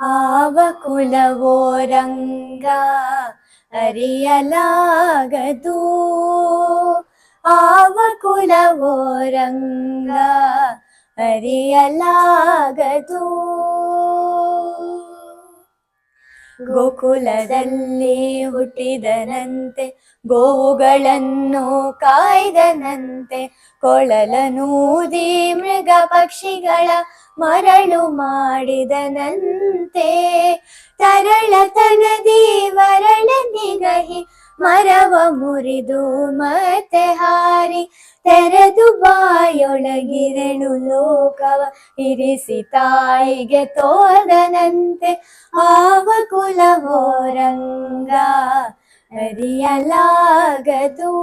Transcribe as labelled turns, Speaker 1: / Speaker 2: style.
Speaker 1: ಆವ ಕುಲವೋ ರಂಗ ಅರಿಯಲಾಗದು, ಆವ ಕುಲವೋ ರಂಗ ಅರಿಯಲಾಗದು. ಗೋಕುಲದಲ್ಲಿ ಹುಟ್ಟಿದನಂತೆ, ಗೋವುಗಳನ್ನು ಕಾಯ್ದನಂತೆ, ಕೊಳಲನೂದಿ ಮೃಗ ಪಕ್ಷಿಗಳ ಮರಳು ಮಾಡಿದನಂತೆ. ತರಳತನದಿ ವರಳ ನಿಗಹಿ ಮರವ ಮುರಿದು ಮತ್ತೆ ಹಾರಿ, ತೆರೆದು ಬಾಯೊಳಗಿರೆಳು ಲೋಕವ ಇರಿಸಿ ತಾಯಿಗೆ ತೋದನಂತೆ. ಆವ ಕುಲವೋ ರಂಗ ಅರಿಯಲಾಗದು.